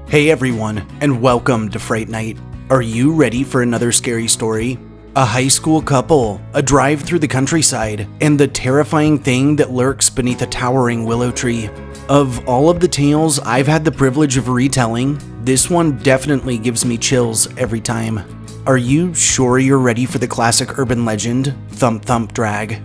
Hey everyone, and welcome to Fright Night. Are you ready for another scary story? A high school couple, a drive through the countryside, and the terrifying thing that lurks beneath a towering willow tree. Of all of the tales I've had the privilege of retelling, this one definitely gives me chills every time. Are you sure you're ready for the classic urban legend, Thump Thump Drag?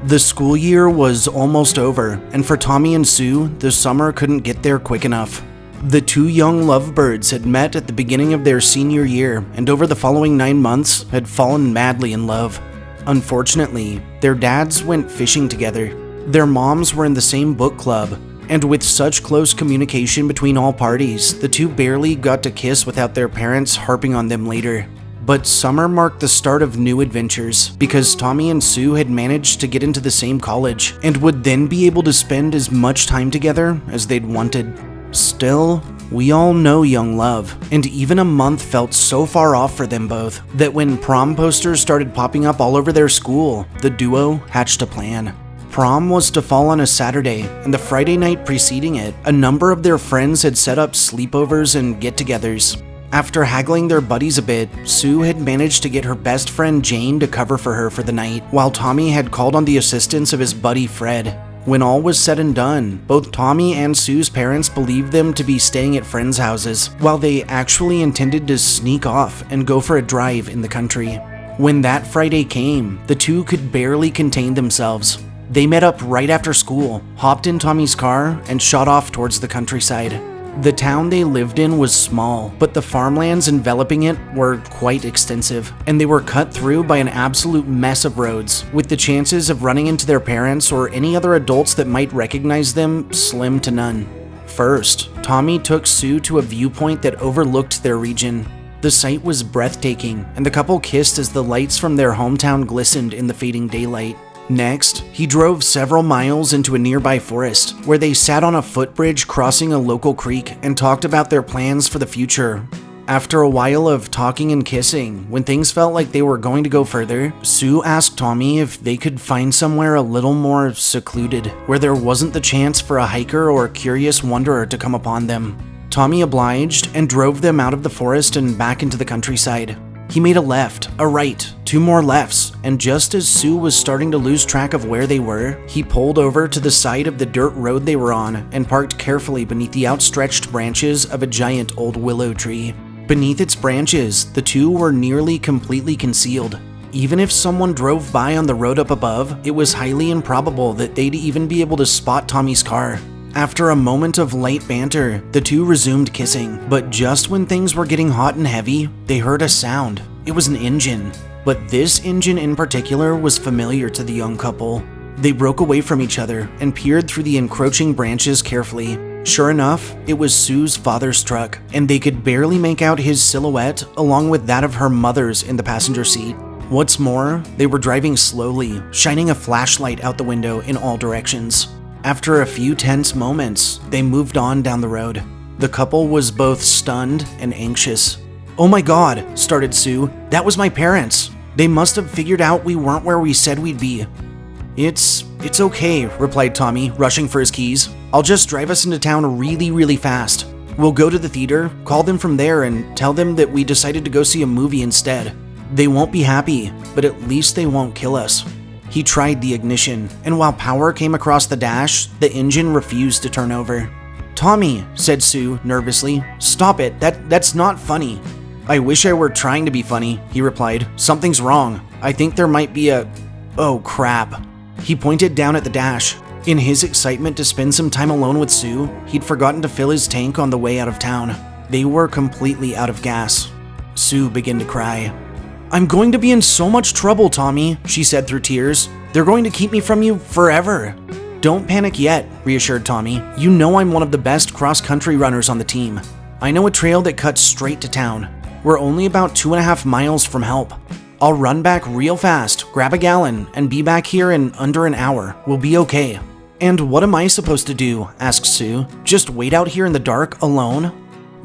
The school year was almost over, and for Tommy and Sue, the summer couldn't get there quick enough. The two young lovebirds had met at the beginning of their senior year, and over the following 9 months had fallen madly in love. Unfortunately, their dads went fishing together. Their moms were in the same book club, and with such close communication between all parties, the two barely got to kiss without their parents harping on them later. But summer marked the start of new adventures, because Tommy and Sue had managed to get into the same college, and would then be able to spend as much time together as they'd wanted. Still, we all know young love, and even a month felt so far off for them both, that when prom posters started popping up all over their school, the duo hatched a plan. Prom was to fall on a Saturday, and the Friday night preceding it, a number of their friends had set up sleepovers and get-togethers. After haggling their buddies a bit, Sue had managed to get her best friend Jane to cover for her for the night, while Tommy had called on the assistance of his buddy Fred. When all was said and done, both Tommy and Sue's parents believed them to be staying at friends' houses, while they actually intended to sneak off and go for a drive in the country. When that Friday came, the two could barely contain themselves. They met up right after school, hopped in Tommy's car, and shot off towards the countryside. The town they lived in was small, but the farmlands enveloping it were quite extensive, and they were cut through by an absolute mess of roads, with the chances of running into their parents or any other adults that might recognize them slim to none. First, Tommy took Sue to a viewpoint that overlooked their region. The sight was breathtaking, and the couple kissed as the lights from their hometown glistened in the fading daylight. Next, he drove several miles into a nearby forest, where they sat on a footbridge crossing a local creek and talked about their plans for the future. After a while of talking and kissing, when things felt like they were going to go further, Sue asked Tommy if they could find somewhere a little more secluded, where there wasn't the chance for a hiker or curious wanderer to come upon them. Tommy obliged and drove them out of the forest and back into the countryside. He made a left, a right, 2 more lefts, and just as Sue was starting to lose track of where they were, he pulled over to the side of the dirt road they were on and parked carefully beneath the outstretched branches of a giant old willow tree. Beneath its branches, the two were nearly completely concealed. Even if someone drove by on the road up above, it was highly improbable that they'd even be able to spot Tommy's car. After a moment of light banter, the two resumed kissing, but just when things were getting hot and heavy, they heard a sound. It was an engine, but this engine in particular was familiar to the young couple. They broke away from each other and peered through the encroaching branches carefully. Sure enough, it was Sue's father's truck, and they could barely make out his silhouette along with that of her mother's in the passenger seat. What's more, they were driving slowly, shining a flashlight out the window in all directions. After a few tense moments, they moved on down the road. The couple was both stunned and anxious. "Oh my God," started Sue. "That was my parents. They must have figured out we weren't where we said we'd be." It's okay," replied Tommy, rushing for his keys. "I'll just drive us into town really fast. We'll go to the theater, call them from there, and tell them that we decided to go see a movie instead. They won't be happy, but at least they won't kill us." He tried the ignition, and while power came across the dash, the engine refused to turn over. "Tommy," said Sue nervously, "stop it, that's not funny." "I wish I were trying to be funny," he replied. "Something's wrong. I think there might be oh crap." He pointed down at the dash. In his excitement to spend some time alone with Sue, he'd forgotten to fill his tank on the way out of town. They were completely out of gas. Sue began to cry. "I'm going to be in so much trouble, Tommy," she said through tears. "They're going to keep me from you forever." "Don't panic yet," reassured Tommy. "You know I'm one of the best cross-country runners on the team. I know a trail that cuts straight to town. We're only about 2.5 miles from help. I'll run back real fast, grab a gallon, and be back here in under an hour. We'll be okay." "And what am I supposed to do?" asked Sue. "Just wait out here in the dark alone?"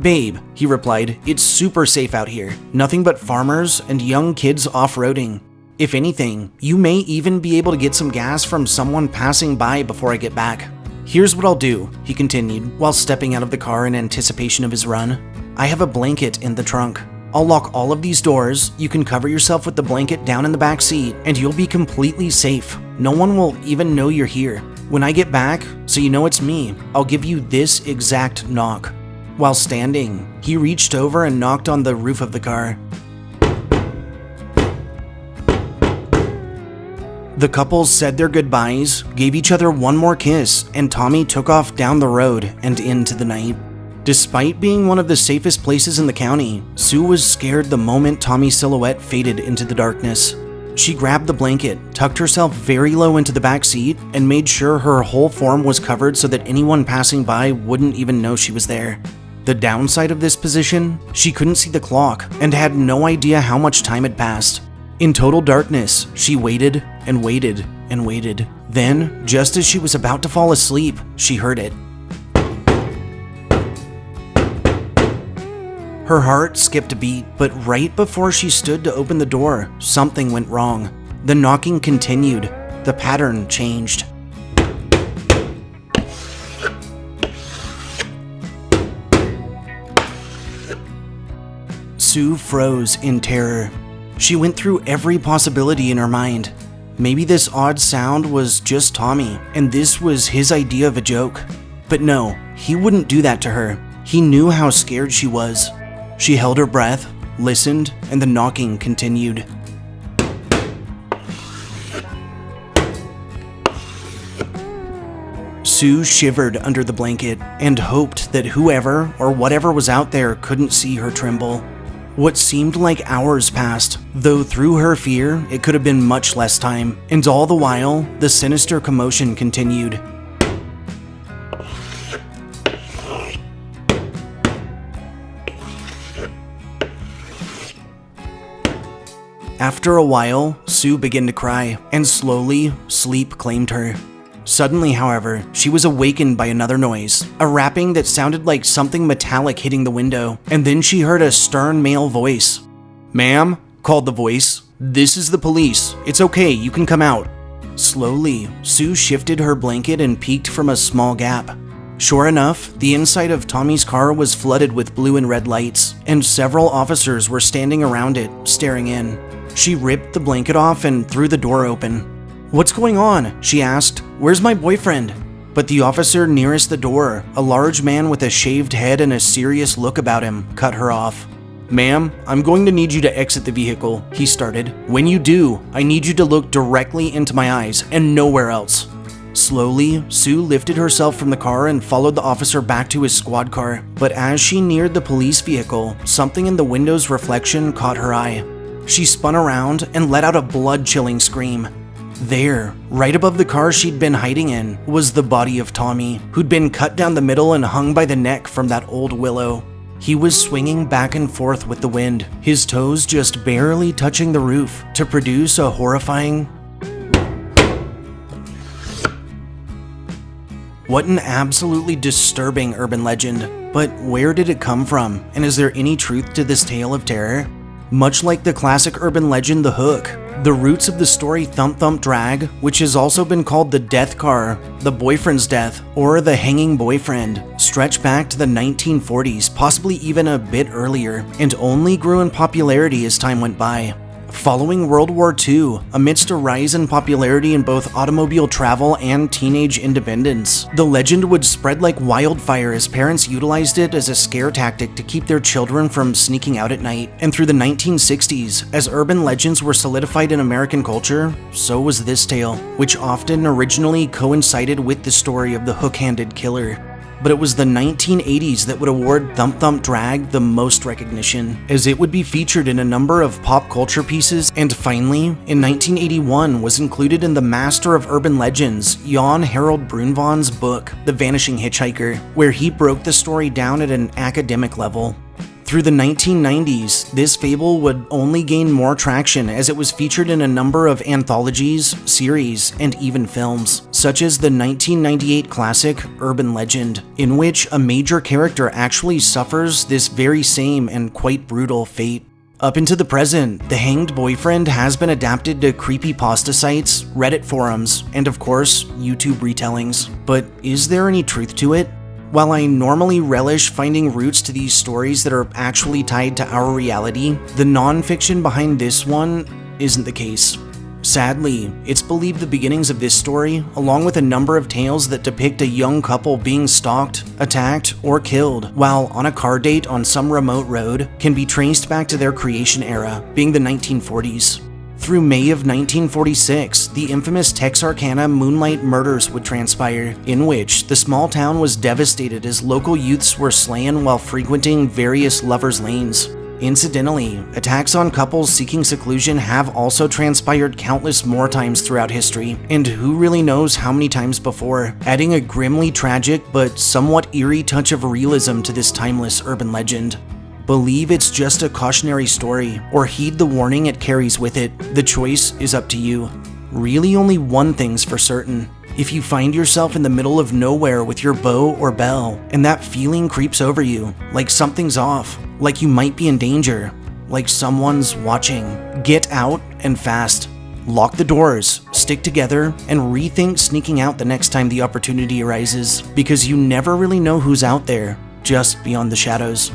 "Babe," he replied, "it's super safe out here. Nothing but farmers and young kids off-roading. If anything, you may even be able to get some gas from someone passing by before I get back." "Here's what I'll do," he continued, while stepping out of the car in anticipation of his run. "I have a blanket in the trunk. I'll lock all of these doors, you can cover yourself with the blanket down in the back seat, and you'll be completely safe. No one will even know you're here. When I get back, so you know it's me, I'll give you this exact knock." While standing, he reached over and knocked on the roof of the car. The couple said their goodbyes, gave each other one more kiss, and Tommy took off down the road and into the night. Despite being one of the safest places in the county, Sue was scared the moment Tommy's silhouette faded into the darkness. She grabbed the blanket, tucked herself very low into the back seat, and made sure her whole form was covered so that anyone passing by wouldn't even know she was there. The downside of this position, she couldn't see the clock and had no idea how much time had passed. In total darkness, she waited and waited and waited. Then, just as she was about to fall asleep, she heard it. Her heart skipped a beat, but right before she stood to open the door, something went wrong. The knocking continued. The pattern changed. Sue froze in terror. She went through every possibility in her mind. Maybe this odd sound was just Tommy, and this was his idea of a joke. But no, he wouldn't do that to her. He knew how scared she was. She held her breath, listened, and the knocking continued. Sue shivered under the blanket and hoped that whoever or whatever was out there couldn't see her tremble. What seemed like hours passed, though through her fear, it could have been much less time, and all the while, the sinister commotion continued. After a while, Sue began to cry, and slowly, sleep claimed her. Suddenly, however, she was awakened by another noise, a rapping that sounded like something metallic hitting the window, and then she heard a stern male voice. "Ma'am," called the voice, "this is the police. It's okay, you can come out." Slowly, Sue shifted her blanket and peeked from a small gap. Sure enough, the inside of Tommy's car was flooded with blue and red lights, and several officers were standing around it, staring in. She ripped the blanket off and threw the door open. "What's going on?" she asked. "Where's my boyfriend?" But the officer nearest the door, a large man with a shaved head and a serious look about him, cut her off. "Ma'am, I'm going to need you to exit the vehicle," he started. "When you do, I need you to look directly into my eyes and nowhere else." Slowly, Sue lifted herself from the car and followed the officer back to his squad car. But as she neared the police vehicle, something in the window's reflection caught her eye. She spun around and let out a blood-chilling scream. There, right above the car she'd been hiding in, was the body of Tommy, who'd been cut down the middle and hung by the neck from that old willow. He was swinging back and forth with the wind, his toes just barely touching the roof to produce a horrifying... What an absolutely disturbing urban legend. But where did it come from, and is there any truth to this tale of terror? Much like the classic urban legend The Hook, the roots of the story Thump Thump Drag, which has also been called the death car, the boyfriend's death, or the hanging boyfriend, stretch back to the 1940s, possibly even a bit earlier, and only grew in popularity as time went by. Following World War II, amidst a rise in popularity in both automobile travel and teenage independence, the legend would spread like wildfire as parents utilized it as a scare tactic to keep their children from sneaking out at night. And through the 1960s, as urban legends were solidified in American culture, so was this tale, which often originally coincided with the story of the hook-handed killer. But it was the 1980s that would award Thump Thump Drag the most recognition, as it would be featured in a number of pop culture pieces, and finally, in 1981 was included in the Master of Urban Legends, Jan Harold Brunvon's book, The Vanishing Hitchhiker, where he broke the story down at an academic level. Through the 1990s, this fable would only gain more traction as it was featured in a number of anthologies, series, and even films, such as the 1998 classic Urban Legend, in which a major character actually suffers this very same and quite brutal fate. Up into the present, the hanged boyfriend has been adapted to creepypasta sites, Reddit forums, and of course, YouTube retellings. But is there any truth to it? While I normally relish finding roots to these stories that are actually tied to our reality, the non-fiction behind this one isn't the case. Sadly, it's believed the beginnings of this story, along with a number of tales that depict a young couple being stalked, attacked, or killed while on a car date on some remote road, can be traced back to their creation era, being the 1940s. Through May of 1946, the infamous Texarkana Moonlight Murders would transpire, in which the small town was devastated as local youths were slain while frequenting various lovers' lanes. Incidentally, attacks on couples seeking seclusion have also transpired countless more times throughout history, and who really knows how many times before, adding a grimly tragic but somewhat eerie touch of realism to this timeless urban legend. Believe it's just a cautionary story, or heed the warning it carries with it. The choice is up to you. Really only one thing's for certain. If you find yourself in the middle of nowhere with your bow or bell, and that feeling creeps over you, like something's off, like you might be in danger, like someone's watching, get out and fast. Lock the doors, stick together, and rethink sneaking out the next time the opportunity arises, because you never really know who's out there, just beyond the shadows.